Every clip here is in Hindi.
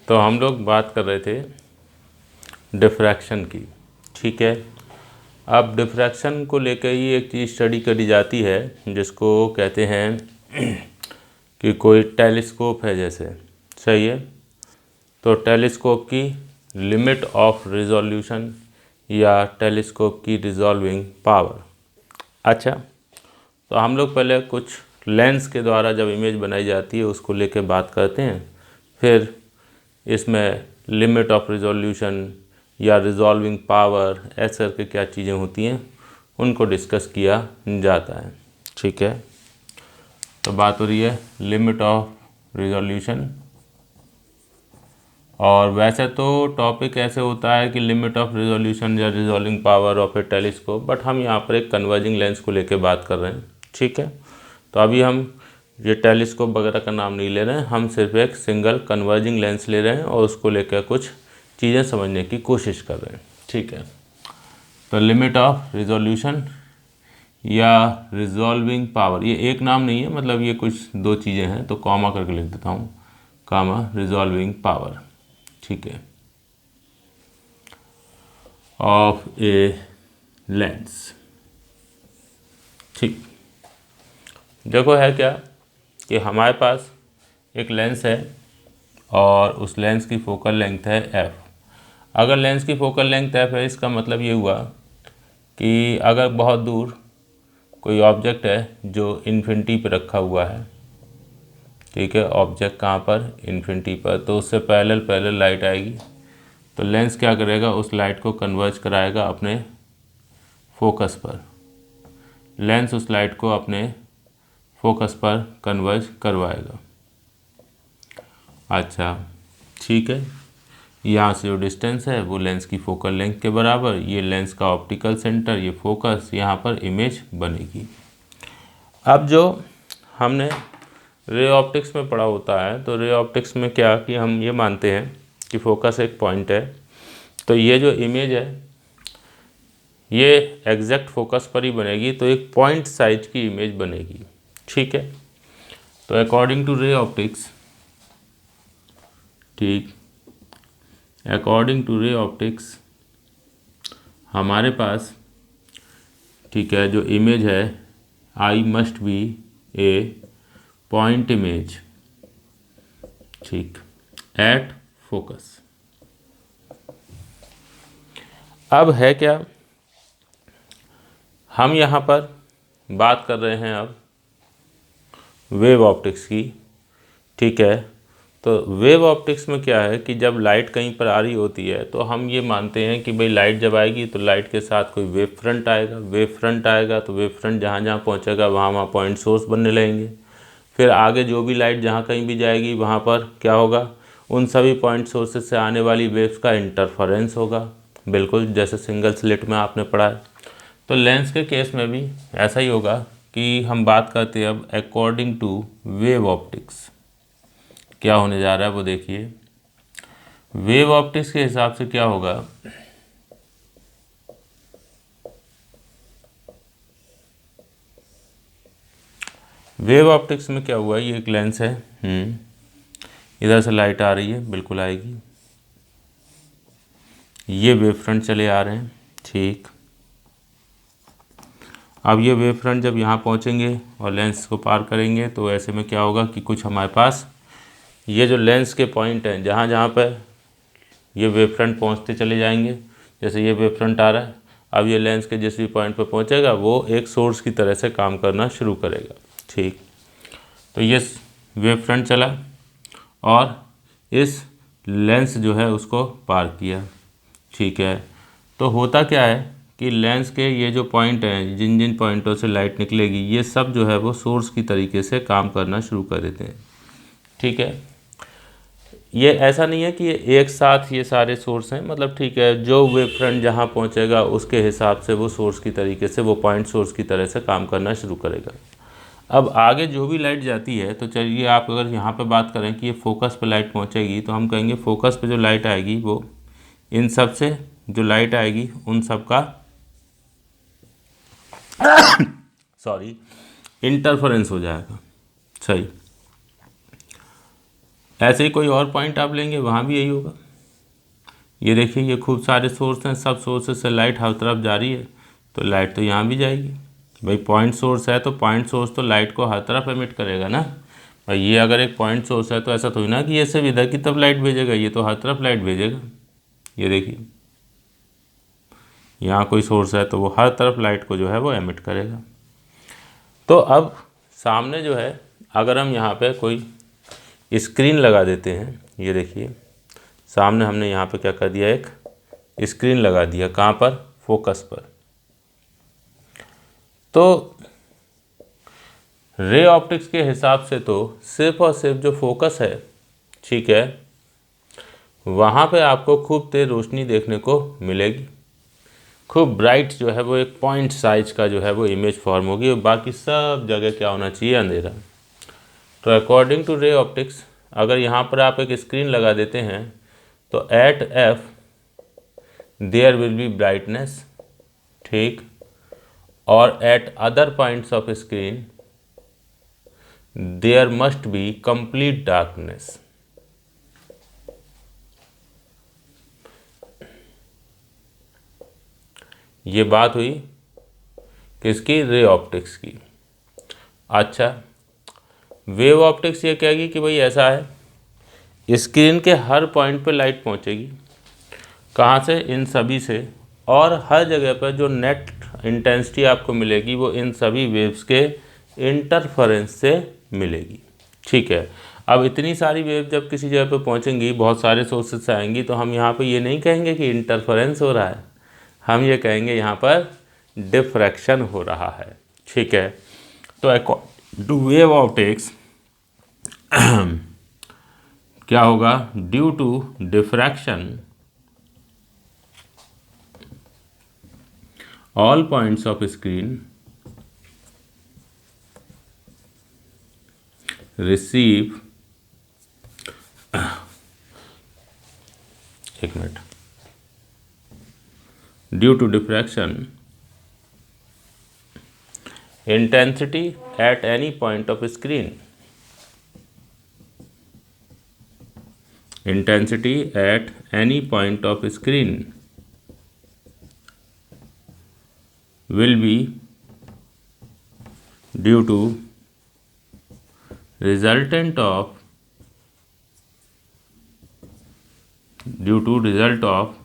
तो हम लोग बात कर रहे थे डिफ्रैक्शन की। ठीक है, अब डिफ्रैक्शन को लेकर ही एक चीज़ स्टडी करी जाती है जिसको कहते हैं कि कोई टेलीस्कोप है जैसे। सही है, तो टेलीस्कोप की लिमिट ऑफ रिजोल्यूशन या टेलीस्कोप की रिजॉल्विंग पावर। अच्छा, तो हम लोग पहले कुछ लेंस के द्वारा जब इमेज बनाई जाती है उसको लेके बात करते हैं, फिर इसमें लिमिट ऑफ रिजोल्यूशन या रिजॉल्विंग पावर ऐसे करके क्या चीज़ें होती हैं उनको डिस्कस किया जाता है। ठीक है, तो बात हो रही है लिमिट ऑफ रिजोल्यूशन। और वैसे तो टॉपिक ऐसे होता है कि लिमिट ऑफ रिजोल्यूशन या resolving power of A telescope, but हम यहाँ पर एक कन्वर्जिंग लेंस को लेकर बात कर रहे हैं। ठीक है, तो अभी हम ये टेलीस्कोप वगैरह का नाम नहीं ले रहे हैं, हम सिर्फ एक सिंगल कन्वर्जिंग लेंस ले रहे हैं और उसको लेकर कुछ चीज़ें समझने की कोशिश कर रहे हैं। ठीक है, तो लिमिट ऑफ रिजोल्यूशन या रिजॉल्विंग पावर, ये एक नाम नहीं है, मतलब ये कुछ दो चीज़ें हैं, तो कॉमा करके लिख देता हूँ, कॉमा रिजॉल्विंग पावर। ठीक है, ऑफ ए लेंस। ठीक, देखो है क्या कि हमारे पास एक लेंस है और उस लेंस की फोकल लेंथ है f। अगर लेंस की फोकल लेंथ f है, इसका मतलब ये हुआ कि अगर बहुत दूर कोई ऑब्जेक्ट है जो इन्फिनिटी पर रखा हुआ है, ठीक है, ऑब्जेक्ट कहाँ पर, इन्फिनिटी पर, तो उससे पैरेलल लाइट आएगी, तो लेंस क्या करेगा, उस लाइट को कन्वर्ज कराएगा अपने फोकस पर। लेंस उस लाइट को अपने फोकस पर कन्वर्ज करवाएगा। अच्छा, ठीक है, यहाँ से जो डिस्टेंस है वो लेंस की फोकल लेंथ के बराबर, ये लेंस का ऑप्टिकल सेंटर, ये फोकस, यहाँ पर इमेज बनेगी। अब जो हमने रे ऑप्टिक्स में पढ़ा होता है, तो रे ऑप्टिक्स में क्या कि हम ये मानते हैं कि फोकस एक पॉइंट है, तो ये जो इमेज है ये एग्जैक्ट फोकस पर ही बनेगी, तो एक पॉइंट साइज की इमेज बनेगी। ठीक है, तो अकॉर्डिंग टू रे ऑप्टिक्स, ठीक, अकॉर्डिंग टू रे ऑप्टिक्स हमारे पास, ठीक है, जो इमेज है I must be A point image, ठीक, एट फोकस। अब है क्या, हम यहाँ पर बात कर रहे हैं अब वेव ऑप्टिक्स की। ठीक है, तो वेव ऑप्टिक्स में क्या है कि जब लाइट कहीं पर आ रही होती है तो हम ये मानते हैं कि भाई लाइट जब आएगी तो लाइट के साथ कोई वेव फ्रंट आएगा, वेव फ्रंट आएगा तो वेव फ्रंट जहाँ जहाँ पहुँचेगा वहाँ वहाँ पॉइंट सोर्स बनने लगेंगे। फिर आगे जो भी लाइट जहाँ कहीं भी जाएगी वहाँ पर क्या होगा, उन सभी पॉइंट सोर्सेज से आने वाली वेव्स का इंटरफेरेंस होगा, बिल्कुल जैसे सिंगल स्लिट में आपने पढ़ा है। तो लेंस के केस में भी ऐसा ही होगा कि हम बात करते हैं अब अकॉर्डिंग टू वेव ऑप्टिक्स क्या होने जा रहा है वो देखिए। वेव ऑप्टिक्स के हिसाब से क्या होगा, वेव ऑप्टिक्स में क्या हुआ, ये एक लेंस है, इधर से लाइट आ रही है, बिल्कुल आएगी, ये वेव फ्रंट चले आ रहे हैं। ठीक, अब ये वेव फ्रंट जब यहाँ पहुँचेंगे और लेंस को पार करेंगे तो ऐसे में क्या होगा कि कुछ हमारे पास ये जो लेंस के पॉइंट हैं जहाँ जहाँ पर ये वेव फ्रंट पहुँचते चले जाएंगे, जैसे ये वेव फ्रंट आ रहा है, अब ये लेंस के जिस भी पॉइंट पर पहुँचेगा वो एक सोर्स की तरह से काम करना शुरू करेगा। ठीक, तो ये वेव फ्रंट चला और इस लेंस जो है उसको पार किया। ठीक है, तो होता क्या है कि लेंस के ये जो पॉइंट हैं, जिन जिन पॉइंटों से लाइट निकलेगी, ये सब जो है वो सोर्स की तरीके से काम करना शुरू कर देते हैं। ठीक है, ये ऐसा नहीं है कि ये एक साथ ये सारे सोर्स हैं, मतलब ठीक है, जो वेव फ्रंट जहाँ पहुँचेगा उसके हिसाब से वो सोर्स की तरीके से, वो पॉइंट सोर्स की तरह से काम करना शुरू करेगा। अब आगे जो भी लाइट जाती है, तो चलिए आप अगर यहाँ पे बात करें कि ये फोकस पे लाइट पहुँचेगी, तो हम कहेंगे फोकस पे जो लाइट आएगी वो इन सब से जो लाइट आएगी उन सब का सॉरी इंटरफेरेंस हो जाएगा। सही, ऐसे ही कोई और पॉइंट आप लेंगे वहाँ भी यही होगा। ये देखिए ये खूब सारे सोर्स हैं, सब सोर्सेस से लाइट हर तरफ जा रही है, तो लाइट तो यहाँ भी जाएगी। भाई पॉइंट सोर्स है तो पॉइंट सोर्स तो लाइट को हर तरफ एमिट करेगा ना। भाई ये अगर एक पॉइंट सोर्स है तो ऐसा थोड़ी ना कि ये सिर्फ इधर की तरफ लाइट भेजेगा, ये तो हर तरफ लाइट भेजेगा। ये देखिए यहाँ कोई सोर्स है तो वो हर तरफ लाइट को जो है वो एमिट करेगा। तो अब सामने जो है अगर हम यहाँ पे कोई स्क्रीन लगा देते हैं, ये देखिए सामने हमने यहाँ पे क्या कर दिया, एक स्क्रीन लगा दिया, कहाँ पर, फोकस पर। तो रे ऑप्टिक्स के हिसाब से तो सिर्फ और सिर्फ जो फोकस है, ठीक है, वहाँ पे आपको खूब तेज रोशनी देखने को मिलेगी, खूब ब्राइट जो है वो एक पॉइंट साइज का जो है वो इमेज फॉर्म होगी, और बाकी सब जगह क्या होना चाहिए, अंधेरा। तो अकॉर्डिंग टू रे ऑप्टिक्स अगर यहाँ पर आप एक स्क्रीन लगा देते हैं तो at F there will be brightness, ठीक, और at other points of screen there must be complete darkness. ये बात हुई किसकी, रे ऑप्टिक्स की। अच्छा वेव ऑप्टिक्स ये कहेगी कि भाई ऐसा है, स्क्रीन के हर पॉइंट पे लाइट पहुंचेगी, कहाँ से, इन सभी से, और हर जगह पर जो नेट इंटेंसिटी आपको मिलेगी वो इन सभी वेव्स के इंटरफेरेंस से मिलेगी, ठीक है। अब इतनी सारी वेव जब किसी जगह पे पहुंचेंगी, बहुत सारे सोर्सेज से आएंगी, तो हम यहाँ पे ये नहीं कहेंगे कि इंटरफेरेंस हो रहा है, हम ये कहेंगे यहाँ पर डिफ्रैक्शन हो रहा है, ठीक है। तो अकॉर्डिंग टू वेव ऑप्टिक्स क्या होगा, due to diffraction all points of screen receive, एक minute, due to diffraction intensity at any point of screen, intensity at any point of screen will be due to result of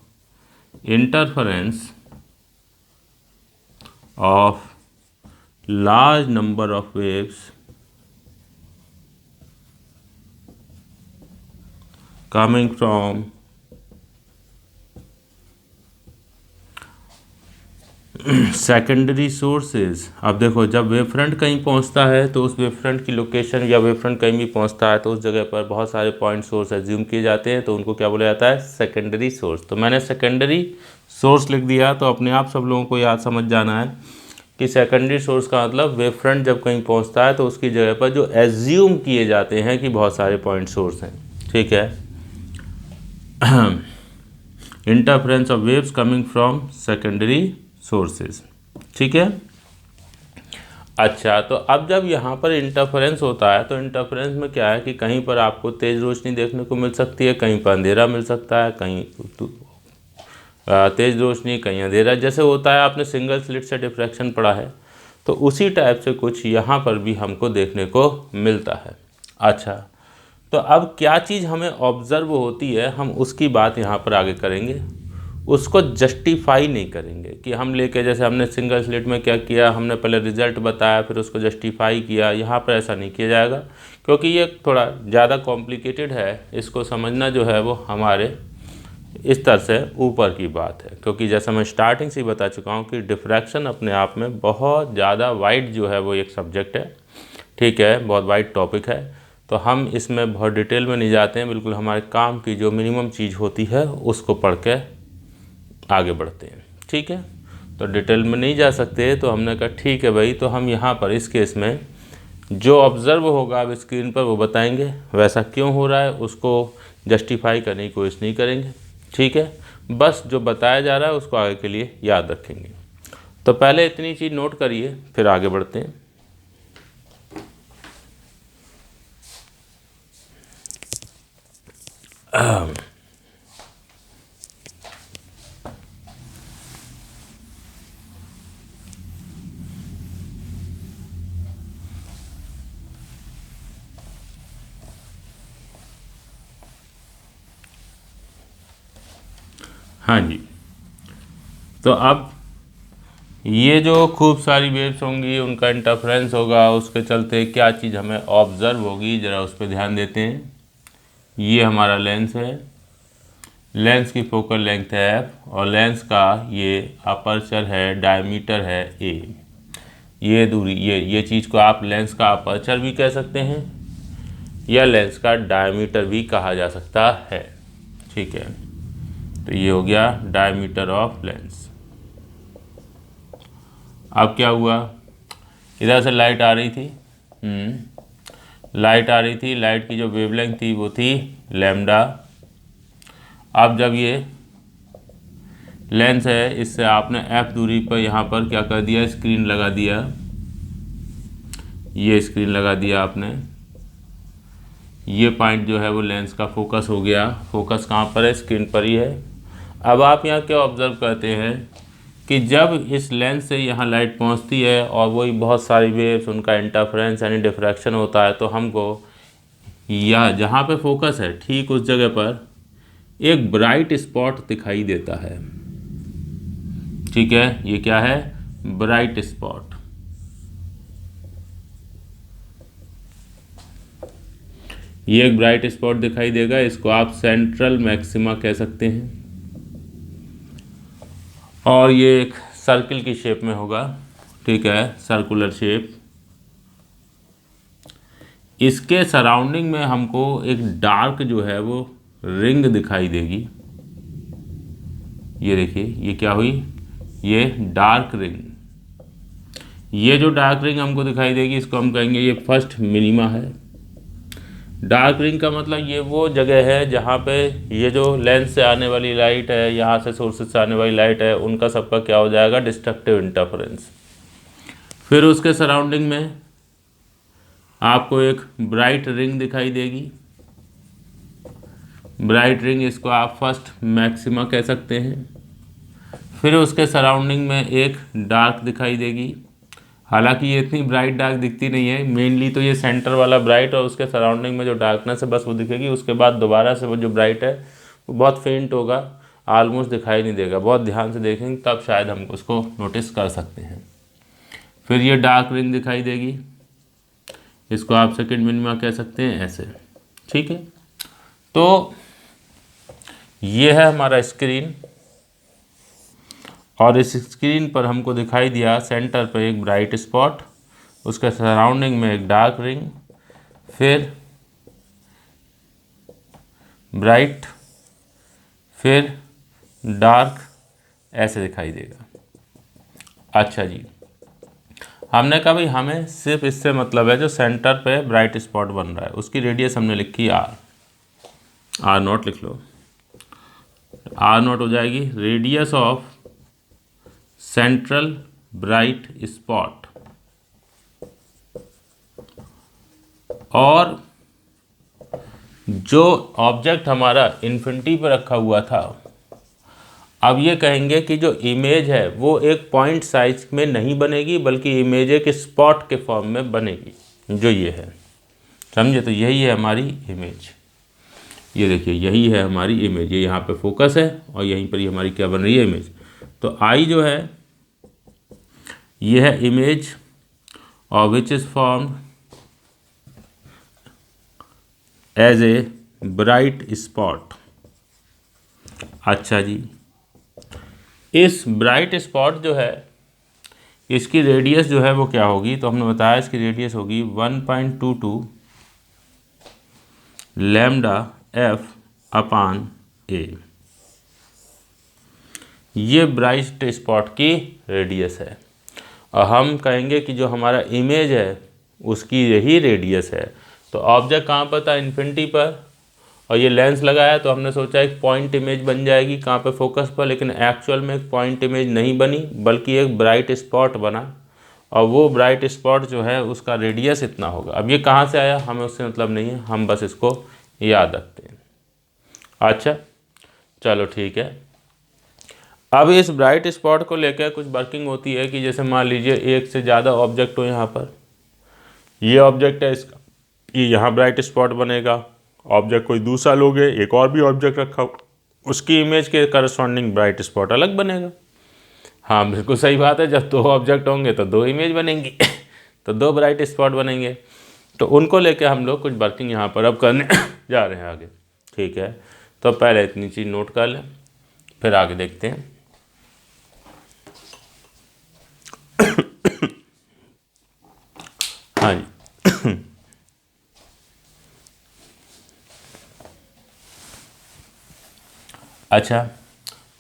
interference of large number of waves coming from secondary sources. अब देखो जब वेव फ्रंट कहीं पहुंचता है तो उस वेव फ्रंट की लोकेशन, या वेव फ्रंट कहीं भी पहुंचता है तो उस जगह पर बहुत सारे पॉइंट सोर्स एज्यूम किए जाते हैं, तो उनको क्या बोला जाता है, सेकेंडरी सोर्स। तो मैंने सेकेंडरी सोर्स लिख दिया, तो अपने आप सब लोगों को याद समझ जाना है कि सेकेंडरी सोर्स का मतलब वेव फ्रंट जब कहीं पहुंचता है तो उसकी जगह पर जो एज्यूम किए जाते हैं कि बहुत सारे पॉइंट सोर्स हैं, ठीक है। Interference of waves coming from secondary sources, ठीक है। अच्छा तो अब जब यहाँ पर इंटरफेरेंस होता है तो इंटरफेरेंस में क्या है कि कहीं पर आपको तेज़ रोशनी देखने को मिल सकती है, कहीं पर अंधेरा मिल सकता है, कहीं तेज़ रोशनी कहीं अंधेरा, जैसे होता है, आपने सिंगल स्लिट से डिफ्रैक्शन पढ़ा है, तो उसी टाइप से कुछ यहाँ पर भी हमको देखने को मिलता है। अच्छा तो अब क्या चीज़ हमें ऑब्ज़र्व होती है, हम उसकी बात यहाँ पर आगे करेंगे, उसको जस्टिफाई नहीं करेंगे कि हम लेके, जैसे हमने सिंगल स्लिट में क्या किया, हमने पहले रिज़ल्ट बताया फिर उसको जस्टिफाई किया, यहाँ पर ऐसा नहीं किया जाएगा क्योंकि ये थोड़ा ज़्यादा कॉम्प्लिकेटेड है, इसको समझना जो है वो हमारे इस तरह से ऊपर की बात है, क्योंकि जैसा मैं स्टार्टिंग से ही बता चुका हूँ कि डिफ्रैक्शन अपने आप में बहुत ज़्यादा वाइड जो है वो एक सब्जेक्ट है, ठीक है, बहुत वाइड टॉपिक है। तो हम इसमें बहुत डिटेल में नहीं जाते हैं, बिल्कुल हमारे काम की जो मिनिमम चीज़ होती है उसको पढ़ के आगे बढ़ते हैं, ठीक है। तो डिटेल में नहीं जा सकते, तो हमने कहा ठीक है भाई, तो हम यहाँ पर इस केस में जो ऑब्ज़र्व होगा अब स्क्रीन पर वो बताएंगे, वैसा क्यों हो रहा है उसको जस्टिफाई करने की कोशिश नहीं करेंगे, ठीक है। बस जो बताया जा रहा है उसको आगे के लिए याद रखेंगे। तो पहले इतनी चीज़ नोट करिए फिर आगे बढ़ते हैं। हाँ जी, तो अब ये जो खूब सारी वेव्स होंगी उनका इंटरफेरेंस होगा, उसके चलते क्या चीज़ हमें ऑब्ज़र्व होगी, ज़रा उस पर ध्यान देते हैं। ये हमारा लेंस है, लेंस की फोकल लेंथ है f और लेंस का ये अपर्चर है, डायमीटर है a। ये दूरी, ये चीज़ को आप लेंस का अपर्चर भी कह सकते हैं या लेंस का डायमीटर भी कहा जा सकता है। ठीक है, तो ये हो गया डायमीटर ऑफ लेंस। अब क्या हुआ, इधर से लाइट आ रही थी, लाइट आ रही थी, लाइट की जो वेवलेंथ थी वो थी लैम्डा। अब जब ये लेंस है, इससे आपने f दूरी पर यहाँ पर क्या कर दिया, स्क्रीन लगा दिया, ये स्क्रीन लगा दिया आपने। ये पॉइंट जो है वो लेंस का फोकस हो गया। फोकस कहाँ पर है, स्क्रीन पर ही है। अब आप यहाँ क्या ऑब्ज़र्व करते हैं कि जब इस लेंस से यहाँ लाइट पहुँचती है और वही बहुत सारी वेव्स, उनका इंटरफेरेंस यानी डिफ्रैक्शन होता है, तो हमको या जहाँ पे फोकस है ठीक उस जगह पर एक ब्राइट स्पॉट दिखाई देता है। ठीक है, ये क्या है, ब्राइट स्पॉट। ये एक ब्राइट स्पॉट दिखाई देगा, इसको आप सेंट्रल मैक्सिमा कह सकते हैं और ये एक सर्किल की शेप में होगा। ठीक है, सर्कुलर शेप। इसके सराउंडिंग में हमको एक डार्क जो है वो रिंग दिखाई देगी। ये देखिए, ये क्या हुई, ये डार्क रिंग। ये जो डार्क रिंग हमको दिखाई देगी इसको हम कहेंगे ये फर्स्ट मिनिमा है। डार्क रिंग का मतलब ये वो जगह है जहाँ पे ये जो लेंस से आने वाली लाइट है, यहाँ से सोर्सेज से आने वाली लाइट है, उनका सबका क्या हो जाएगा, डिस्ट्रक्टिव इंटरफेरेंस। फिर उसके सराउंडिंग में आपको एक ब्राइट रिंग दिखाई देगी। ब्राइट रिंग, इसको आप फर्स्ट मैक्सिमा कह सकते हैं। फिर उसके सराउंडिंग में एक डार्क दिखाई देगी। हालांकि ये इतनी ब्राइट डार्क दिखती नहीं है, मेनली तो ये सेंटर वाला ब्राइट और उसके सराउंडिंग में जो डार्कनेस है बस वो दिखेगी। उसके बाद दोबारा से वो जो ब्राइट है वो बहुत फेंट होगा, ऑलमोस्ट दिखाई नहीं देगा। बहुत ध्यान से देखेंगे तब शायद हम उसको नोटिस कर सकते हैं। फिर ये डार्क रिंग दिखाई देगी, इसको आप सेकंड मिनिमा कह सकते हैं, ऐसे। ठीक है, तो ये है हमारा स्क्रीन और इस स्क्रीन पर हमको दिखाई दिया सेंटर पर एक ब्राइट स्पॉट, उसके सराउंडिंग में एक डार्क रिंग, फिर ब्राइट, फिर डार्क, ऐसे दिखाई देगा। अच्छा जी, हमने कहा भाई हमें सिर्फ इससे मतलब है जो सेंटर पे ब्राइट स्पॉट बन रहा है उसकी रेडियस हमने लिखी आर नॉट लिख लो। आर नॉट हो जाएगी radius of central bright spot. और जो ऑब्जेक्ट हमारा इन्फिनिटी पर रखा हुआ था, अब ये कहेंगे कि जो इमेज है वो एक पॉइंट साइज में नहीं बनेगी बल्कि इमेज एक स्पॉट के फॉर्म में बनेगी, जो ये है। समझे, तो यही है हमारी इमेज। ये देखिए, यही है हमारी इमेज। ये यहाँ पे फोकस है और यहीं पर ही हमारी क्या बन रही है, इमेज। तो आई जो है ये है इमेज और which is formed as a bright spot. अच्छा जी, इस ब्राइट स्पॉट जो है इसकी रेडियस जो है वो क्या होगी, तो हमने बताया इसकी रेडियस होगी 1.22 लैम्डा एफ अपान ए। ये ब्राइट स्पॉट की रेडियस है और हम कहेंगे कि जो हमारा इमेज है उसकी यही रेडियस है। तो ऑब्जेक्ट कहाँ पर था, इन्फिनिटी पर, और ये लेंस लगाया तो हमने सोचा एक पॉइंट इमेज बन जाएगी कहाँ पे, फोकस पर। लेकिन एक्चुअल में एक पॉइंट इमेज नहीं बनी बल्कि एक ब्राइट स्पॉट बना और वो ब्राइट स्पॉट जो है उसका रेडियस इतना होगा। अब ये कहाँ से आया हमें उससे मतलब नहीं है, हम बस इसको याद रखते हैं। अच्छा चलो ठीक है। अब इस ब्राइट स्पॉट को लेकर कुछ वर्किंग होती है कि जैसे मान लीजिए एक से ज़्यादा ऑब्जेक्ट हो, यहाँ पर ये ऑब्जेक्ट है इसका, ये यहाँ ब्राइट स्पॉट बनेगा। ऑब्जेक्ट कोई दूसरा लोगे, एक और भी ऑब्जेक्ट रखा हो, उसकी इमेज के करस्पॉन्डिंग ब्राइट स्पॉट अलग बनेगा। हाँ बिल्कुल सही बात है, जब दो ऑब्जेक्ट होंगे तो दो इमेज बनेंगी तो दो ब्राइट स्पॉट बनेंगे। तो उनको लेके हम लोग कुछ वर्किंग यहाँ पर अब करने जा रहे हैं आगे। ठीक है, तो पहले इतनी चीज़ नोट कर लें, फिर आगे देखते हैं। हाँ जी अच्छा,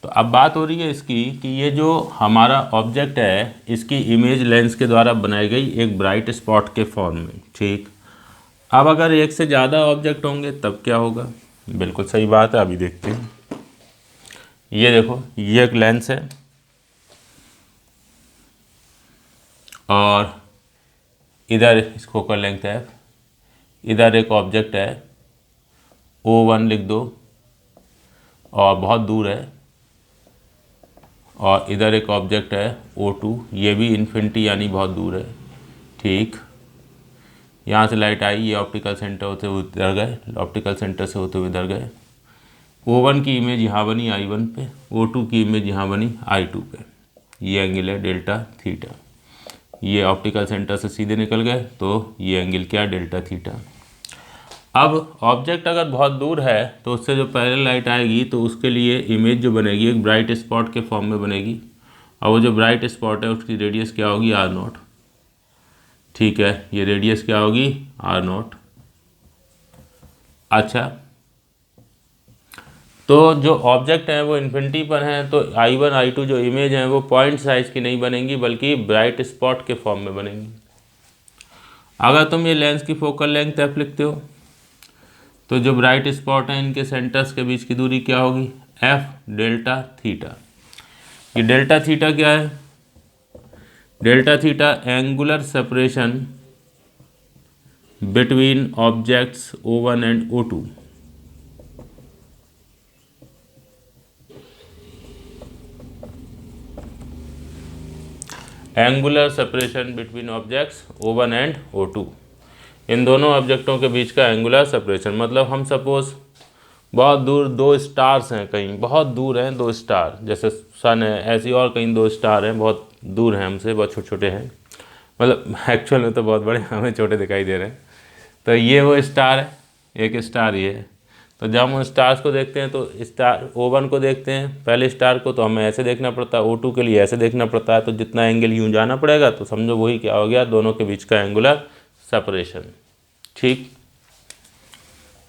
तो अब बात हो रही है इसकी कि ये जो हमारा ऑब्जेक्ट है इसकी इमेज लेंस के द्वारा बनाई गई एक ब्राइट स्पॉट के फॉर्म में। ठीक, अब अगर एक से ज़्यादा ऑब्जेक्ट होंगे तब क्या होगा? बिल्कुल सही बात है, अभी देखते हैं। ये देखो, ये एक लेंस है और इधर इसकी फोकल लेंथ है, इधर एक ऑब्जेक्ट है O1 लिख दो और बहुत दूर है, और इधर एक ऑब्जेक्ट है O2, ये भी इन्फिनिटी यानी बहुत दूर है। ठीक, यहाँ से लाइट आई, ये ऑप्टिकल सेंटर होते हुए इधर गए, ऑप्टिकल सेंटर से होते हुए इधर गए। O1 की इमेज यहाँ बनी I1 पे, O2 की इमेज यहाँ बनी I2 पे। ये एंगल है डेल्टा थीटा। ये ऑप्टिकल सेंटर से सीधे निकल गए तो ये एंगल क्या, डेल्टा थीटा। अब ऑब्जेक्ट अगर बहुत दूर है तो उससे जो पहले लाइट आएगी तो उसके लिए इमेज जो बनेगी एक ब्राइट स्पॉट के फॉर्म में बनेगी, और वो जो ब्राइट स्पॉट है उसकी रेडियस क्या होगी, R0। ठीक है, ये रेडियस क्या होगी, R0। अच्छा, तो जो ऑब्जेक्ट हैं वो इन्फिनिटी पर हैं, तो I1 I2 जो इमेज हैं वो पॉइंट साइज की नहीं बनेंगी बल्कि ब्राइट स्पॉट के फॉर्म में बनेंगी। अगर तुम ये लेंस की फोकल लेंथ f लिखते हो तो जो ब्राइट स्पॉट हैं इनके सेंटर्स के बीच की दूरी क्या होगी, f डेल्टा थीटा। ये डेल्टा थीटा क्या है, delta theta angular separation between objects O1 and O2। Angular separation between objects O1 and O2, इन दोनों ऑब्जेक्टों के बीच का एंगुलर सेपरेशन। मतलब हम सपोज बहुत दूर दो स्टार्स हैं, कहीं बहुत दूर हैं दो स्टार, जैसे सन है, ऐसी और कहीं दो स्टार हैं बहुत दूर हैं हमसे, बहुत छोटे छोटे हैं, मतलब एक्चुअल में तो बहुत बड़े, हमें छोटे दिखाई दे रहे हैं। तो ये वो स्टार है, एक स्टार ये है। तो जब हम उन स्टार्स को देखते हैं तो स्टार O1 को देखते हैं पहले स्टार को, तो हमें ऐसे देखना पड़ता है, O2 के लिए ऐसे देखना पड़ता है, तो जितना एंगल यूँ जाना पड़ेगा तो समझो वही क्या हो गया, दोनों के बीच का एंगुलर सेपरेशन। ठीक,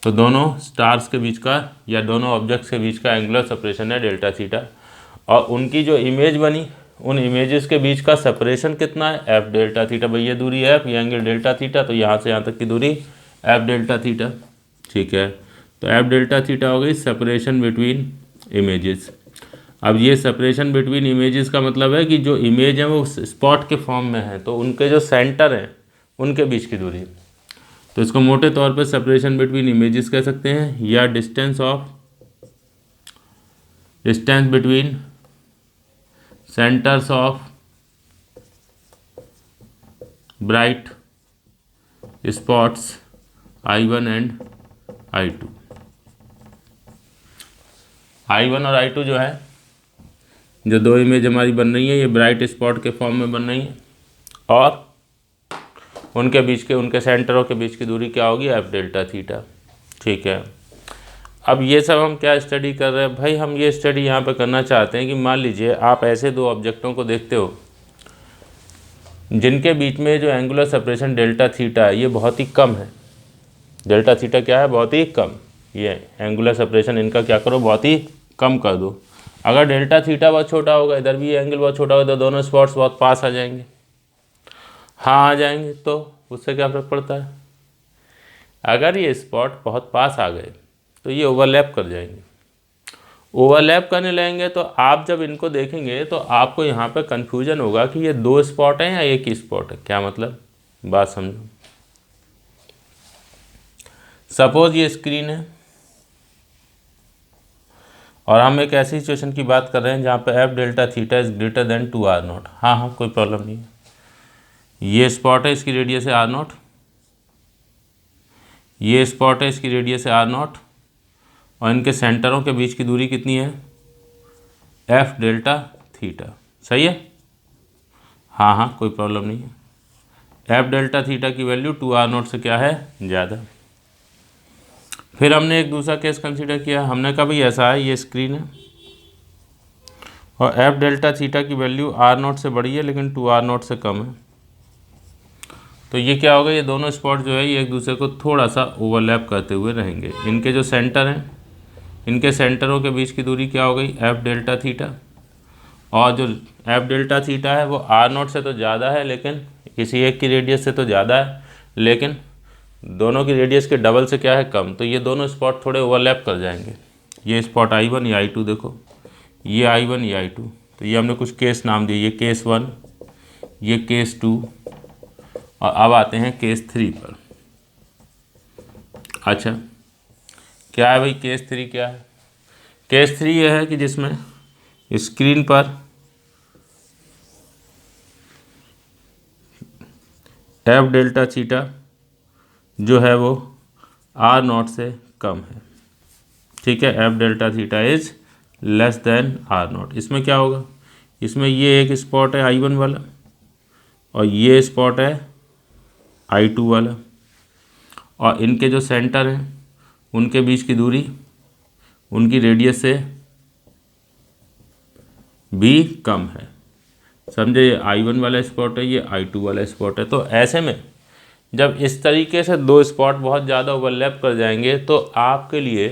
तो दोनों स्टार्स के बीच का या दोनों ऑब्जेक्ट्स के बीच का एंगुलर सेपरेशन है डेल्टा थीटा, और उनकी जो इमेज बनी उन इमेजेस के बीच का सेपरेशन कितना है, एफ डेल्टा थीटा। भाई ये दूरी है एफ, ये एंगल डेल्टा थीटा, तो यहाँ से यहाँ तक की दूरी एफ डेल्टा थीटा। ठीक है, तो एफ डेल्टा थीटा हो गई सेपरेशन बिटवीन इमेजेस। अब ये सेपरेशन बिटवीन इमेजेस का मतलब है कि जो इमेज है वो स्पॉट के फॉर्म में है, तो उनके जो सेंटर हैं उनके बीच की दूरी, तो इसको मोटे तौर पे सेपरेशन बिटवीन इमेजेस कह सकते हैं, या distance between centres of bright spots I1 and I2। I1 और I2 जो है, जो दो इमेज हमारी बन रही है ये ब्राइट स्पॉट के फॉर्म में बन रही है, और उनके बीच के, उनके सेंटरों के बीच की दूरी क्या होगी, एफ डेल्टा थीटा। ठीक है, अब ये सब हम क्या स्टडी कर रहे हैं भाई, हम ये स्टडी यहाँ पे करना चाहते हैं कि मान लीजिए आप ऐसे दो ऑब्जेक्टों को देखते हो जिनके बीच में जो एंगुलर सेपरेशन डेल्टा थीटा है ये बहुत ही कम है। डेल्टा थीटा क्या है, बहुत ही कम। ये एंगुलर सेपरेशन इनका क्या करो, बहुत ही कम कर दो। अगर डेल्टा थीटा बहुत छोटा होगा, इधर भी एंगल बहुत छोटा होगा, तो दोनों स्पॉट्स बहुत पास आ जाएंगे। हाँ आ जाएंगे, तो उससे क्या फ़र्क पड़ता है, अगर ये स्पॉट बहुत पास आ गए तो ये ओवरलैप कर जाएंगे। ओवरलैप करने लगेंगे तो आप जब इनको देखेंगे तो आपको यहाँ पे कन्फ्यूजन होगा कि ये दो स्पॉट हैं या एक ही स्पॉट है। क्या मतलब, बात समझो। सपोज ये स्क्रीन है, और हम एक ऐसी सिचुएशन की बात कर रहे हैं जहाँ पे F delta theta is greater then 2r0। हाँ हाँ, कोई प्रॉब्लम नहीं है। ये स्पॉट है, इसकी रेडियस है r0, ये स्पॉट है, इसकी रेडियस है r0, और इनके सेंटरों के बीच की दूरी कितनी है, एफ डेल्टा थीटा। सही है, हाँ हाँ, कोई प्रॉब्लम नहीं है। एफ डेल्टा थीटा की वैल्यू 2r0 से क्या है, ज़्यादा। फिर हमने एक दूसरा केस कंसीडर किया, हमने कहा भाई ऐसा है, ये स्क्रीन है और एफ डेल्टा थीटा की वैल्यू r0 से बड़ी है लेकिन 2r0 से कम है। तो ये क्या होगा, ये दोनों स्पॉट जो है ये एक दूसरे को थोड़ा सा ओवरलैप करते हुए रहेंगे। इनके जो सेंटर हैं, इनके सेंटरों के बीच की दूरी क्या हो गई, एफ डेल्टा थीटा, और जो एफ डेल्टा थीटा है वो r0 से तो ज़्यादा है लेकिन किसी एक की रेडियस से तो ज़्यादा है, लेकिन दोनों की रेडियस के डबल से क्या है, कम। तो ये दोनों स्पॉट थोड़े ओवरलैप कर जाएंगे। ये स्पॉट I1, ये I2, देखो ये I1, ये I2। तो ये हमने कुछ केस नाम दिए, ये केस 1, ये केस 2, और अब आते हैं केस 3 पर। अच्छा, क्या है भाई केस 3? क्या है केस 3? ये है कि जिसमें स्क्रीन पर एफ डेल्टा थीटा जो है वो r0 से कम है। ठीक है, F delta theta is less than r0। इसमें क्या होगा, इसमें ये एक स्पॉट है I1 वाला और ये स्पॉट है I2 वाला, और इनके जो सेंटर हैं उनके बीच की दूरी उनकी रेडियस से भी कम है। समझे, ये I1 वाला स्पॉट है, ये I2 वाला स्पॉट है। तो ऐसे में जब इस तरीके से दो स्पॉट बहुत ज़्यादा ओवरलैप कर जाएंगे तो आपके लिए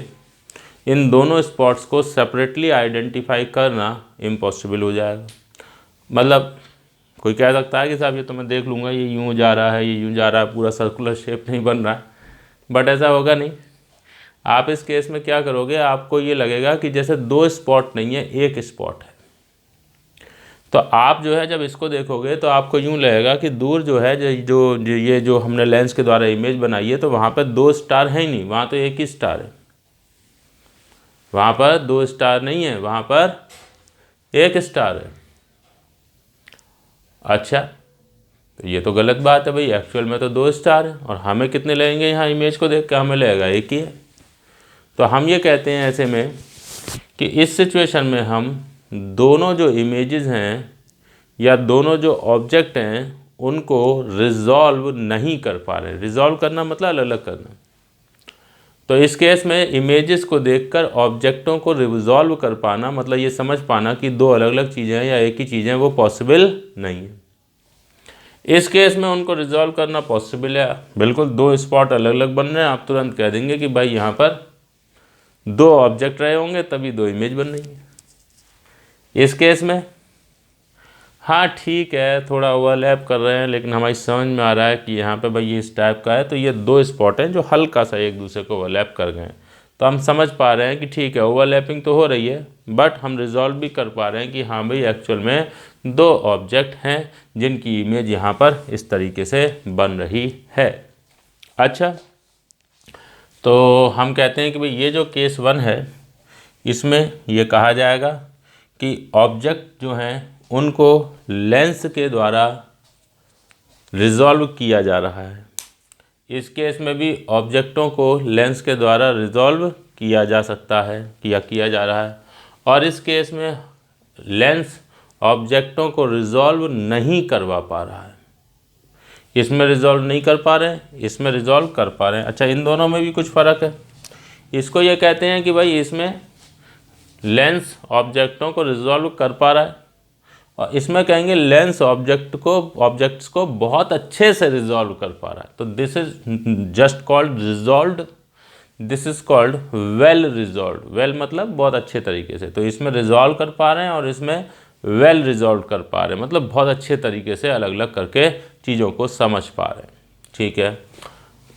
इन दोनों स्पॉट्स को सेपरेटली आइडेंटिफाई करना इम्पॉसिबल हो जाएगा। मतलब कोई कह सकता है कि साहब ये तो मैं देख लूँगा, ये यूँ जा रहा है, ये यूँ जा रहा है, पूरा सर्कुलर शेप नहीं बन रहा है, बट ऐसा होगा नहीं। आप इस केस में क्या करोगे, आपको ये लगेगा कि जैसे दो स्पॉट नहीं है, एक स्पॉट है। तो आप जो है जब इसको देखोगे तो आपको यूँ लगेगा कि दूर जो है ये जो हमने लेंस के द्वारा इमेज बनाई है तो वहाँ पर दो स्टार है ही नहीं, वहाँ तो एक ही स्टार है। वहाँ पर दो स्टार नहीं है, वहाँ पर एक स्टार है। अच्छा, तो ये तो गलत बात है भाई, एक्चुअल में तो दो स्टार है और हमें कितने लगेंगे, यहाँ इमेज को देख के हमें लगेगा एक ही है। तो हम ये कहते हैं ऐसे में कि इस सिचुएशन में हम दोनों जो इमेजेस हैं या दोनों जो ऑब्जेक्ट हैं उनको रिजॉल्व नहीं कर पा रहे। रिजॉल्व करना मतलब अलग अलग करना। तो इस केस में इमेजेस को देखकर ऑब्जेक्टों को रिजॉल्व कर पाना मतलब ये समझ पाना कि दो अलग अलग चीज़ें हैं या एक ही चीज़ें हैं, वो पॉसिबल नहीं है। इस केस में उनको रिजॉल्व करना पॉसिबल है। बिल्कुल दो स्पॉट अलग अलग बन रहे हैं, आप तुरंत कह देंगे कि भाई यहाँ पर दो ऑब्जेक्ट रहे होंगे तभी दो इमेज बन रही है। इस केस में हाँ ठीक है, थोड़ा ओवरलैप कर रहे हैं लेकिन हमारी समझ में आ रहा है कि यहाँ पे भाई ये इस टाइप का है, तो ये दो स्पॉट हैं जो हल्का सा एक दूसरे को ओवरलैप कर गए हैं। तो हम समझ पा रहे हैं कि ठीक है, ओवरलैपिंग तो हो रही है बट हम रिजॉल्व भी कर पा रहे हैं कि हाँ भाई एक्चुअल में दो ऑब्जेक्ट हैं जिनकी इमेज यहाँ पर इस तरीके से बन रही है। अच्छा, तो हम कहते हैं कि भाई ये जो केस 1 है इसमें ये कहा जाएगा कि ऑब्जेक्ट जो हैं उनको लेंस के द्वारा रिजॉल्व किया जा रहा है। इस केस में भी ऑब्जेक्टों को लेंस के द्वारा रिजॉल्व किया जा सकता है, किया जा रहा है। और इस केस में लेंस ऑब्जेक्टों को रिजॉल्व नहीं करवा पा रहा है। इसमें रिजॉल्व नहीं कर पा रहे हैं, इसमें रिजॉल्व कर पा रहे हैं। अच्छा, इन दोनों में भी कुछ फ़र्क है। इसको ये कहते हैं कि भाई इसमें लेंस ऑब्जेक्टों को रिजॉल्व कर पा रहा है और इसमें कहेंगे लेंस ऑब्जेक्ट्स को बहुत अच्छे से रिजॉल्व कर पा रहा है। तो this is just called resolved, this is called well resolved. Well मतलब बहुत अच्छे तरीके से। तो इसमें रिजॉल्व कर पा रहे हैं और इसमें वेल रिजॉल्व कर पा रहे हैं, मतलब बहुत अच्छे तरीके से अलग अलग करके चीज़ों को समझ पा रहे हैं। ठीक है,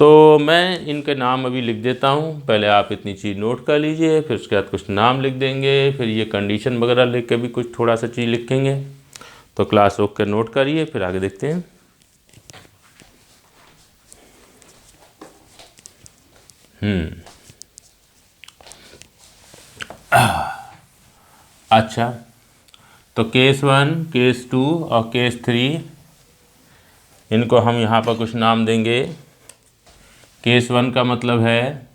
तो मैं इनके नाम अभी लिख देता हूँ, पहले आप इतनी चीज़ नोट कर लीजिए, फिर उसके बाद कुछ नाम लिख देंगे, फिर ये कंडीशन वगैरह लिख के भी कुछ थोड़ा सा चीज़ लिखेंगे। तो क्लास रोक कर नोट करिए, फिर आगे देखते हैं। अच्छा, तो केस 1, केस 2 और केस 3 इनको हम यहाँ पर कुछ नाम देंगे। केस 1 का मतलब है,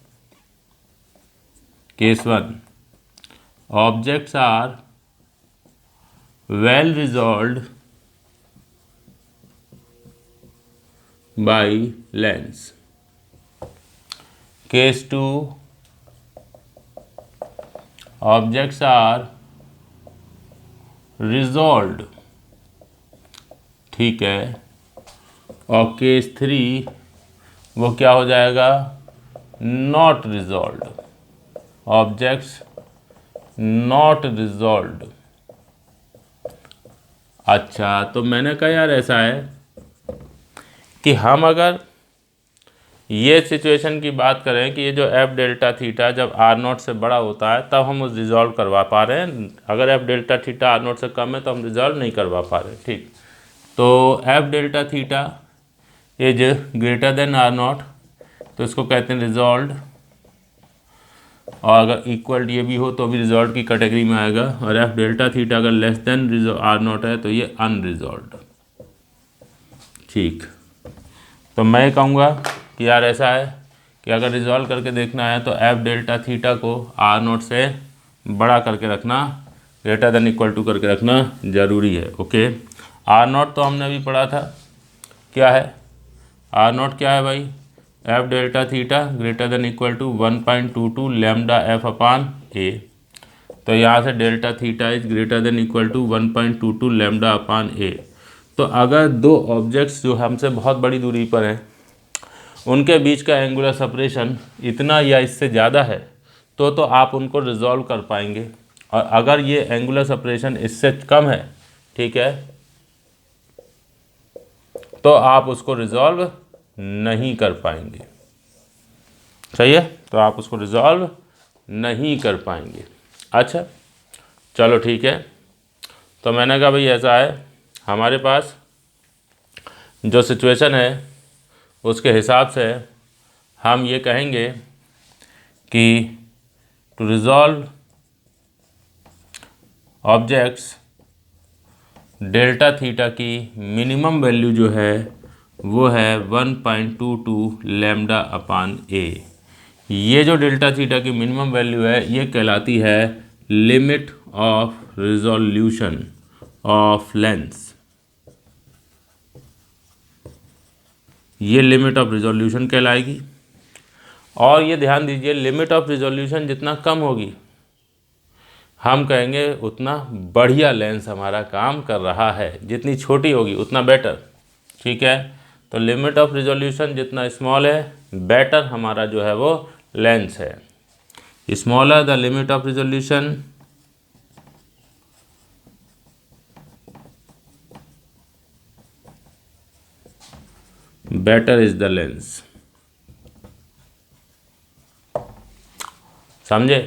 case 1 objects are well resolved by lens. Case 2 objects are resolved, ठीक है। और केस 3 वो क्या हो जाएगा, not resolved, objects not resolved. अच्छा, तो मैंने कहा यार ऐसा है कि हम अगर ये सिचुएशन की बात करें कि ये जो एफ डेल्टा थीटा जब आर नॉट से बड़ा होता है तब हम उस रिजॉल्व करवा पा रहे हैं, अगर F delta theta R naught से कम है तो हम रिजॉल्व नहीं करवा पा रहे, ठीक। तो F delta theta is greater than R naught, तो इसको कहते हैं रिजॉल्व, और अगर इक्वल ये भी हो तो भी रिजॉल्व की कैटेगरी में आएगा। और एफ डेल्टा थीटा अगर लेस देन आर नॉट है तो ये अनरिजॉल्व, ठीक। तो मैं कहूँगा कि यार ऐसा है कि अगर रिजॉल्व करके देखना है तो एफ डेल्टा थीटा को आर नॉट से बड़ा करके रखना, ग्रेटर देन इक्वल टू करके रखना ज़रूरी है, ओके। आर नॉट तो हमने अभी पढ़ा था, क्या है आर नॉट, क्या है भाई, f delta theta greater than equal to 1.22 lambda f upon a. तो यहाँ से delta theta is greater than equal to 1.22 lambda upon a. तो अगर दो ऑब्जेक्ट्स जो हमसे बहुत बड़ी दूरी पर हैं उनके बीच का एंगुलर सेपरेशन इतना या इससे ज़्यादा है तो आप उनको रिजॉल्व कर पाएंगे, और अगर ये एंगुलर सेपरेशन इससे कम है, ठीक है, तो आप उसको रिजॉल्व नहीं कर पाएंगे, सही है, तो आप उसको रिजॉल्व नहीं कर पाएंगे। अच्छा चलो ठीक है, तो मैंने कहा भाई ऐसा है, हमारे पास जो सिचुएशन है उसके हिसाब से हम ये कहेंगे कि to resolve objects delta theta की मिनिमम वैल्यू जो है वो है 1.22 लैम्डा अपान ए। ये जो डेल्टा थीटा की मिनिमम वैल्यू है ये कहलाती है limit of resolution of lens. ये लिमिट ऑफ रिजोल्यूशन कहलाएगी, और ये ध्यान दीजिए लिमिट ऑफ रिजोल्यूशन जितना कम होगी हम कहेंगे उतना बढ़िया लेंस हमारा काम कर रहा है, जितनी छोटी होगी उतना बेटर, ठीक है। तो लिमिट ऑफ रिजोल्यूशन जितना स्मॉल है बेटर हमारा जो है वो लेंस है। Smaller the limit of resolution better is the lens. समझे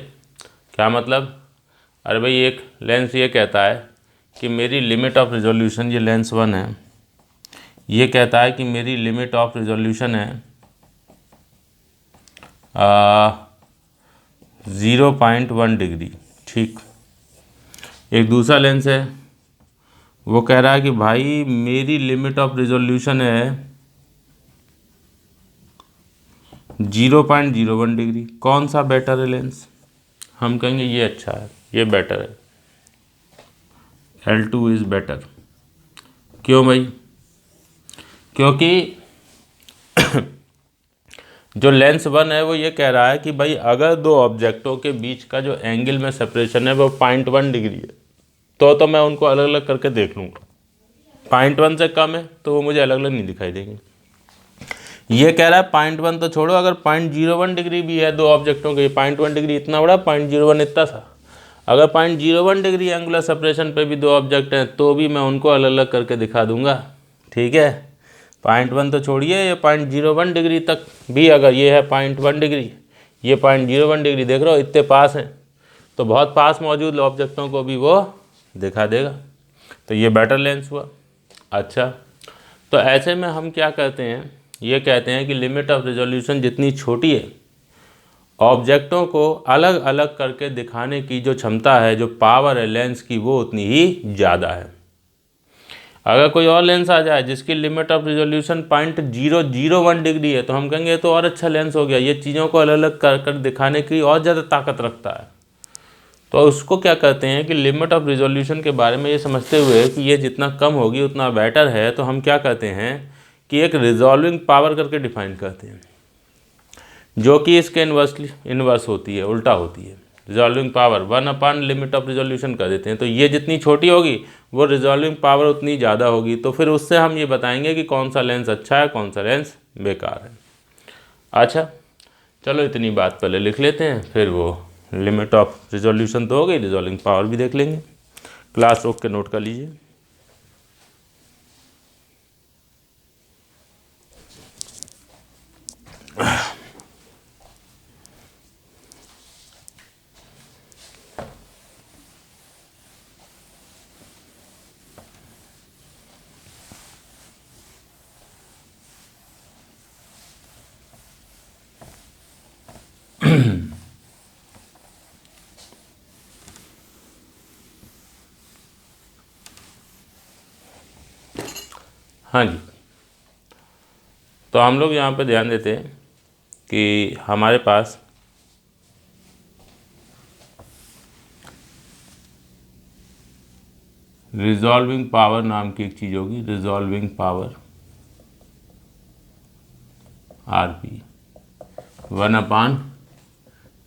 क्या मतलब? अरे भाई एक लेंस ये कहता है कि मेरी लिमिट ऑफ रिजोल्यूशन, ये लेंस 1 है, ये कहता है कि मेरी लिमिट ऑफ रिजोल्यूशन है 0.1 डिग्री, ठीक। एक दूसरा लेंस है वो कह रहा है कि भाई मेरी लिमिट ऑफ रिजोल्यूशन है 0.01 डिग्री। कौन सा बेटर है लेंस? हम कहेंगे ये अच्छा है, ये बेटर है, L2 इज़ बेटर। क्यों भाई? क्योंकि जो लेंस 1 है वो ये कह रहा है कि भाई अगर दो ऑब्जेक्टों के बीच का जो एंगल में सेपरेशन है वो 0.1 डिग्री है तो मैं उनको अलग अलग करके देख लूँगा। 0.1 से कम है तो वो मुझे अलग अलग नहीं दिखाई देंगे। ये कह रहा है 0.1 तो छोड़ो, अगर 0.01 डिग्री भी है दो ऑब्जेक्टों के, 0.1 डिग्री इतना बड़ा, 0.01 इतना सा, अगर 0.01 डिग्री एंगुलर सेपरेशन पे भी दो ऑब्जेक्ट हैं तो भी मैं उनको अलग अलग करके दिखा दूंगा, ठीक है। 0.1 तो छोड़िए, ये 0.01 डिग्री तक भी अगर ये है 0.1 डिग्री, ये 0.01 डिग्री, देख रहे हो इतने पास हैं, तो बहुत पास मौजूद ऑब्जेक्टों को भी वो दिखा देगा, तो ये बेटर लेंस हुआ। अच्छा, तो ऐसे में हम क्या कहते हैं, ये कहते हैं कि लिमिट ऑफ रिजोल्यूशन जितनी छोटी है ऑब्जेक्टों को अलग अलग करके दिखाने की जो क्षमता है, जो पावर है लेंस की, वो उतनी ही ज़्यादा है। अगर कोई और लेंस आ जाए जिसकी लिमिट ऑफ रिजोल्यूशन 0.001 डिग्री है तो हम कहेंगे तो और अच्छा लेंस हो गया, ये चीज़ों को अलग अलग कर कर दिखाने की और ज़्यादा ताकत रखता है। तो उसको क्या कहते हैं कि लिमिट ऑफ रिजोल्यूशन के बारे में ये समझते हुए कि ये जितना कम होगी उतना बेटर है, तो हम क्या कहते हैं कि एक रिजॉल्विंग पावर करके डिफाइन करते हैं, जो कि इसके इन्वर्स होती है, उल्टा होती है। Resolving power 1/, limit of resolution कर देते हैं, तो ये जितनी छोटी होगी वो रिजॉल्विंग पावर उतनी ज़्यादा होगी। तो फिर उससे हम ये बताएंगे कि कौन सा लेंस अच्छा है, कौन सा लेंस बेकार है। अच्छा चलो इतनी बात पहले लिख लेते हैं, फिर वो लिमिट ऑफ रिजोल्यूशन तो हो गई, रिजॉल्विंग पावर भी देख लेंगे। क्लास रोक के नोट कर लीजिए। हाँ जी, तो हम लोग यहाँ पे ध्यान देते हैं कि हमारे पास रिजॉल्विंग पावर नाम की एक चीज़ होगी, resolving power RP 1/,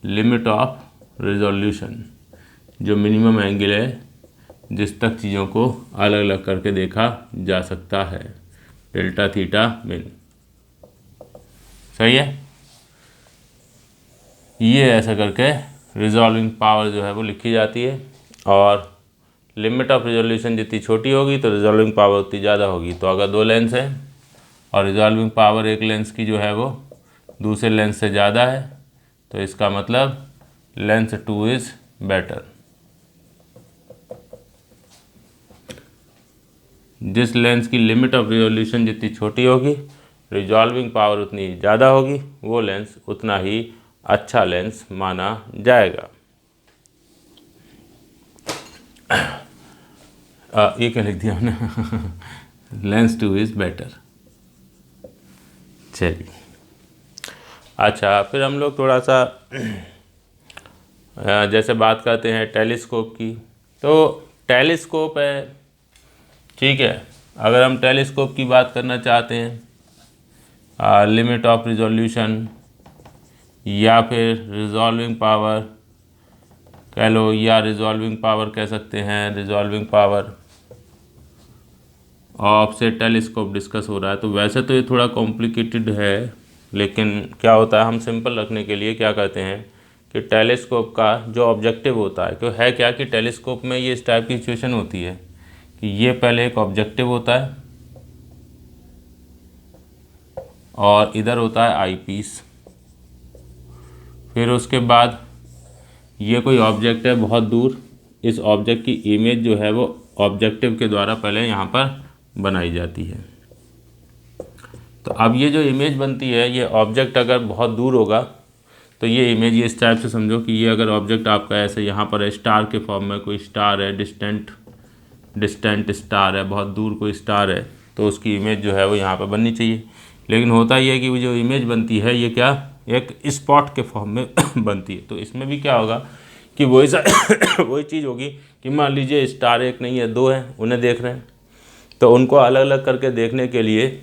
limit of resolution, जो मिनिमम एंगल है जिस तक चीज़ों को अलग अलग करके देखा जा सकता है, डेल्टा थीटा मिन। सही है, ये ऐसा करके रिजॉल्विंग पावर जो है वो लिखी जाती है। और लिमिट ऑफ रिजोल्यूशन जितनी छोटी होगी तो रिजॉल्विंग पावर उतनी ज़्यादा होगी। तो अगर दो लेंस है और रिजॉल्विंग पावर एक लेंस की जो है वो दूसरे लेंस से ज़्यादा है, तो इसका मतलब लेंस 2 इज़ बेटर। जिस लेंस की लिमिट ऑफ रिजोल्यूशन जितनी छोटी होगी, रिजॉल्विंग पावर उतनी ज़्यादा होगी, वो लेंस उतना ही अच्छा लेंस माना जाएगा। ये क्या लिख दिया हमने लेंस 2 इज़ बेटर। चलिए अच्छा, फिर हम लोग थोड़ा सा जैसे बात करते हैं टेलीस्कोप की। तो टेलीस्कोप है, ठीक है। अगर हम टेलीस्कोप की बात करना चाहते हैं, लिमिट ऑफ रिजोल्यूशन या फिर रिजॉल्विंग पावर कह लो, या रिजॉल्विंग पावर कह सकते हैं, रिजॉल्विंग पावर ऑफ से टेलीस्कोप डिस्कस हो रहा है। तो वैसे तो ये थोड़ा कॉम्प्लिकेटेड है, लेकिन क्या होता है हम सिंपल रखने के लिए क्या कहते हैं कि टेलीस्कोप का जो ऑब्जेक्टिव होता है, क्यों है क्या कि टेलीस्कोप में ये इस टाइप की सिचुएशन होती है कि ये पहले एक ऑब्जेक्टिव होता है और इधर होता है आई पीस, फिर उसके बाद ये कोई ऑब्जेक्ट है बहुत दूर, इस ऑब्जेक्ट की इमेज जो है वो ऑब्जेक्टिव के द्वारा पहले यहाँ पर बनाई जाती है। तो अब ये जो इमेज बनती है, ये ऑब्जेक्ट अगर बहुत दूर होगा तो ये इमेज ये इस टाइप से समझो कि ये अगर ऑब्जेक्ट आपका ऐसे यहाँ पर है, स्टार के फॉर्म में, कोई स्टार है, डिस्टेंट स्टार है, बहुत दूर कोई स्टार है, तो उसकी इमेज जो है वो यहाँ पर बननी चाहिए। लेकिन होता ये है कि वो जो इमेज बनती है ये क्या एक स्पॉट के फॉर्म में बनती है। तो इसमें भी क्या होगा कि वही चीज़ होगी कि मान लीजिए स्टार एक नहीं है, दो हैं, उन्हें देख रहे हैं, तो उनको अलग अलग करके देखने के लिए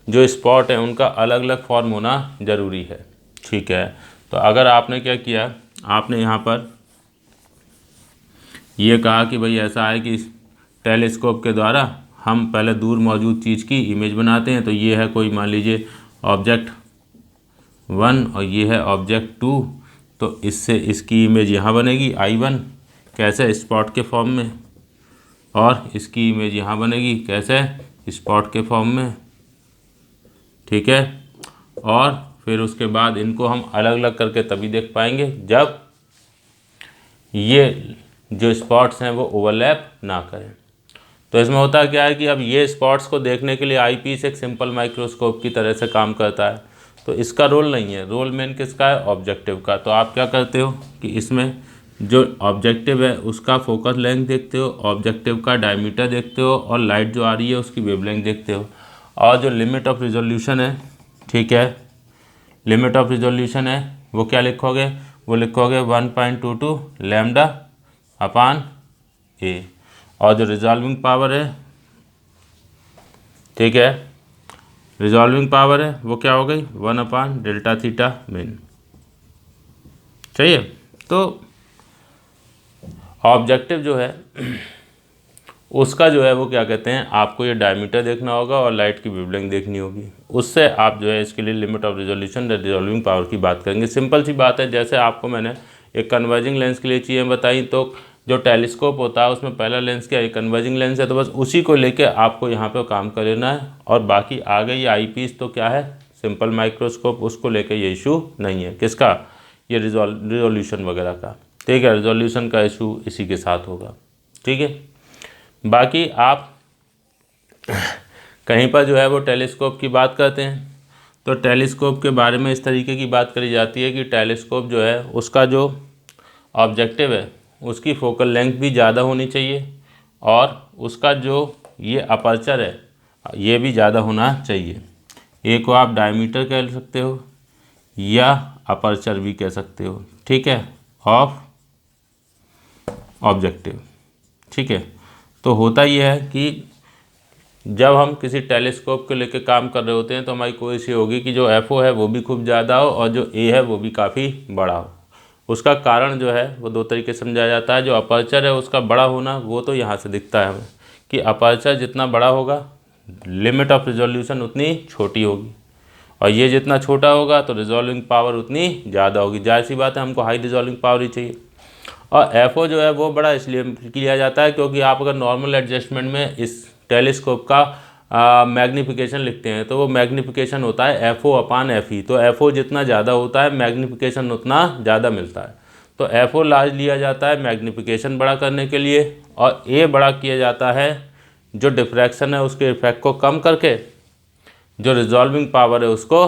जो स्पॉट है उनका अलग अलग फॉर्म होना ज़रूरी है, ठीक है। तो अगर आपने क्या किया, आपने यहाँ पर ये कहा कि भाई ऐसा है कि टेलीस्कोप के द्वारा हम पहले दूर मौजूद चीज़ की इमेज बनाते हैं। तो ये है कोई मान लीजिए ऑब्जेक्ट 1 और ये है ऑब्जेक्ट 2, तो इससे इसकी इमेज यहाँ बनेगी I1 कैसे, स्पॉट के फॉर्म में, और इसकी इमेज यहाँ बनेगी कैसे, स्पॉट के फॉर्म में, ठीक है। और फिर उसके बाद इनको हम अलग अलग करके तभी देख पाएंगे जब ये जो स्पॉट्स हैं वो ओवरलैप ना करें। तो इसमें होता क्या है कि अब ये स्पॉट्स को देखने के लिए आई पीस एक सिंपल माइक्रोस्कोप की तरह से काम करता है। तो इसका रोल नहीं है, रोल मेन किसका है, ऑब्जेक्टिव का। तो आप क्या करते हो कि इसमें जो ऑब्जेक्टिव है उसका फोकस लेंथ देखते हो, ऑब्जेक्टिव का डायमीटर देखते हो, और लाइट जो आ रही है उसकी वेवलेंथ देखते हो। और जो लिमिट ऑफ रिजोल्यूशन है, ठीक है, लिमिट ऑफ रिजोल्यूशन है वो क्या लिखोगे, वो लिखोगे 1.22 लैम्डा अपान ए। और जो रिजॉल्विंग पावर है, ठीक है, रिजॉल्विंग पावर है वो क्या हो गई, 1/डेल्टा थीटा मीन। चाहिए तो ऑब्जेक्टिव जो है उसका जो है वो क्या कहते हैं, आपको ये डायमीटर देखना होगा और लाइट की वेवलेंथ देखनी होगी। उससे आप जो है इसके लिए limit of resolution resolving power की बात करेंगे। सिंपल सी बात है, जैसे आपको मैंने एक कन्वर्जिंग लेंस के लिए चीज़ें बताई, तो जो टेलीस्कोप होता है उसमें पहला लेंस क्या है, कन्वर्जिंग लेंस है, तो बस उसी को लेके आपको यहाँ पे काम कर लेना है। और बाकी आगे ये आई पीस तो क्या है, सिंपल माइक्रोस्कोप, उसको लेके ये इशू नहीं है। किसका, ये रिजोल्यूशन वगैरह का, ठीक है, रिजोल्यूशन का इशू इसी के साथ होगा, ठीक है। बाकी आप कहीं पर जो है वो टेलीस्कोप की बात करते हैं, तो टेलीस्कोप के बारे में इस तरीके की बात करी जाती है कि टेलीस्कोप जो है उसका जो ऑब्जेक्टिव है उसकी फोकल लेंथ भी ज़्यादा होनी चाहिए, और उसका जो ये अपर्चर है ये भी ज़्यादा होना चाहिए। ए को आप डायमीटर कह सकते हो या अपर्चर भी कह सकते हो, ठीक है, ऑफ ऑब्जेक्टिव, ठीक है। तो होता यह है कि जब हम किसी टेलीस्कोप को लेकर काम कर रहे होते हैं तो हमारी कोशिश ये होगी कि जो एफओ है वो भी खूब ज़्यादा हो और जो ए है वो भी काफ़ी बड़ा हो। उसका कारण जो है वो दो तरीके से समझाया जाता है। जो अपर्चर है उसका बड़ा होना वो तो यहाँ से दिखता है हमें कि अपर्चर जितना बड़ा होगा लिमिट ऑफ रिजोल्यूशन उतनी छोटी होगी, और ये जितना छोटा होगा तो रिजॉल्विंग पावर उतनी ज़्यादा होगी। जाहिर सी बात है हमको हाई रिजॉल्विंग पावर ही चाहिए। और एफओ जो है वो बड़ा इसलिए किया जाता है क्योंकि आप अगर नॉर्मल एडजस्टमेंट में इस टेलीस्कोप का मैग्नीफिकेशन लिखते हैं तो वो मैग्नीफिकेशन होता है एफओ अपान एफ ई। तो एफओ जितना ज़्यादा होता है मैग्नीफिकेशन उतना ज़्यादा मिलता है। तो एफओ लार्ज लिया जाता है मैग्नीफिकेशन बड़ा करने के लिए, और ए बड़ा किया जाता है जो डिफ्रैक्शन है उसके इफेक्ट को कम करके जो रिजॉल्विंग पावर है उसको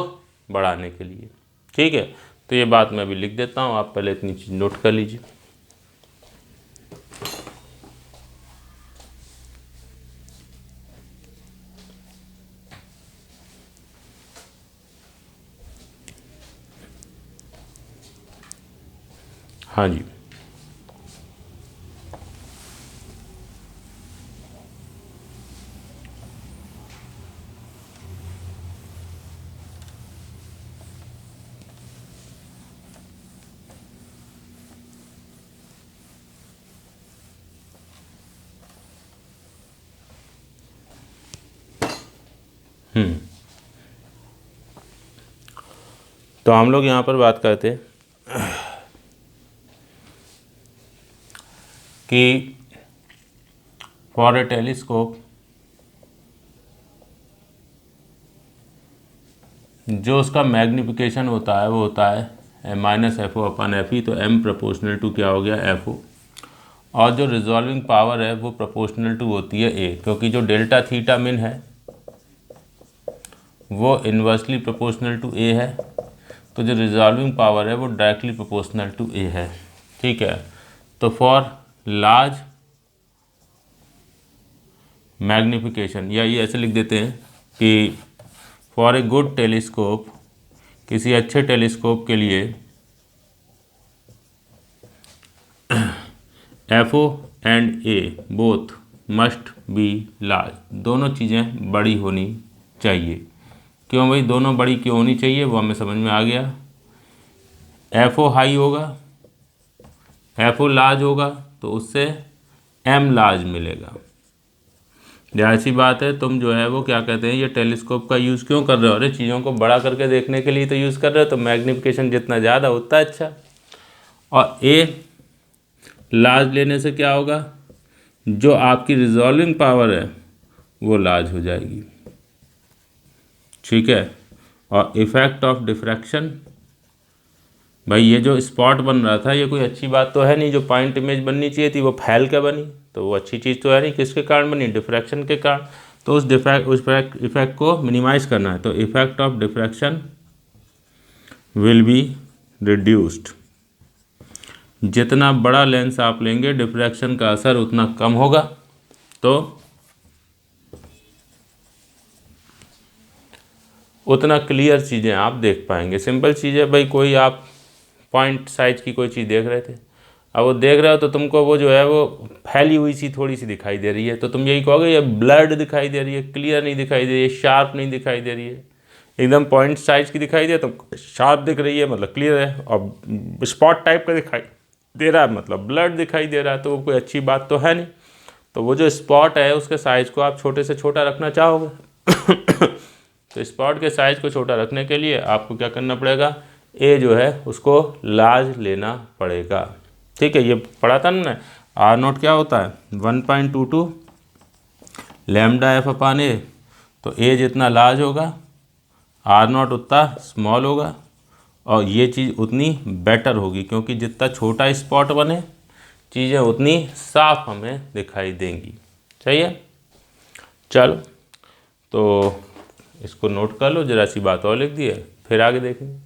बढ़ाने के लिए, ठीक है। तो ये बात मैं भी लिख देता हूँ, आप पहले इतनी चीज़ नोट कर लीजिए। हाँ जी, तो हम लोग यहाँ पर बात करते कि फॉर ए टेलीस्कोप जो उसका मैग्नीफिकेशन होता है वो होता है माइनस एफ ओ अपन एफ ई। तो एम प्रोपोर्शनल टू क्या हो गया, एफ ओ। और जो रिजॉल्विंग पावर है वो प्रोपोर्शनल टू होती है ए, क्योंकि जो डेल्टा थीटा मिन है वो इन्वर्सली प्रोपोर्शनल टू ए है। तो जो रिजॉल्विंग पावर है वो डायरेक्टली प्रोपोर्शनल टू ए है, ठीक है। तो फॉर लार्ज मैग्नीफिकेशन, या ये ऐसे लिख देते हैं कि फॉर ए गुड टेलीस्कोप, किसी अच्छे टेलीस्कोप के लिए F O and A both must be large, दोनों चीज़ें बड़ी होनी चाहिए। क्यों भाई दोनों बड़ी क्यों होनी चाहिए वो हमें समझ में आ गया। एफ ओ हाई होगा, एफ ओ लार्ज होगा तो उससे एम लार्ज मिलेगा। जाहिर सी बात है, तुम जो है वो क्या कहते हैं ये टेलीस्कोप का यूज़ क्यों कर रहे हो, अरे चीज़ों को बड़ा करके देखने के लिए तो यूज़ कर रहे हो, तो मैग्नीफिकेशन जितना ज़्यादा उतना अच्छा। और ए लार्ज लेने से क्या होगा, जो आपकी रिजॉल्विंग पावर है वो लार्ज हो जाएगी, ठीक है। और इफ़ेक्ट ऑफ डिफ्रैक्शन, भाई ये जो स्पॉट बन रहा था ये कोई अच्छी बात तो है नहीं, जो पॉइंट इमेज बननी चाहिए थी वो फैल के बनी, तो वो अच्छी चीज़ तो है नहीं। किसके कारण बनी, डिफ्रैक्शन के कारण। तो उस इफेक्ट को मिनिमाइज़ करना है, तो effect of diffraction will be reduced. जितना बड़ा लेंस आप लेंगे डिफ्रैक्शन का असर उतना कम होगा, तो उतना क्लियर चीज़ें आप देख पाएंगे। सिंपल चीज़ है भाई, कोई आप पॉइंट साइज की कोई चीज़ देख रहे थे, अब वो देख रहे हो तो तुमको वो जो है वो फैली हुई सी थोड़ी सी दिखाई दे रही है, तो तुम यही कहोगे ये ब्लर्ड दिखाई दे रही है, क्लियर नहीं दिखाई दे रही है, शार्प नहीं दिखाई दे रही है। एकदम पॉइंट साइज की दिखाई दे तो शार्प दिख रही है मतलब क्लियर है, और स्पॉट टाइप का दिखाई दे रहा है मतलब ब्लर्ड दिखाई दे रहा है, तो वो कोई अच्छी बात तो है नहीं। तो वो जो स्पॉट है उसके साइज़ को आप छोटे से छोटा रखना चाहोगे तो स्पॉट के साइज़ को छोटा रखने के लिए आपको क्या करना पड़ेगा, ए जो है उसको लार्ज लेना पड़ेगा। ठीक है, ये पढ़ा था ना, आर नोट क्या होता है 1.22 लैम्डा एफ अपान ए, तो ए जितना लार्ज होगा आर नोट उतना स्मॉल होगा, और ये चीज़ उतनी बेटर होगी, क्योंकि जितना छोटा स्पॉट बने चीज़ें उतनी साफ हमें दिखाई देंगी। सही है, चलो तो इसको नोट कर लो, जरा सी बात और लिख दी है, फिर आगे देखेंगे।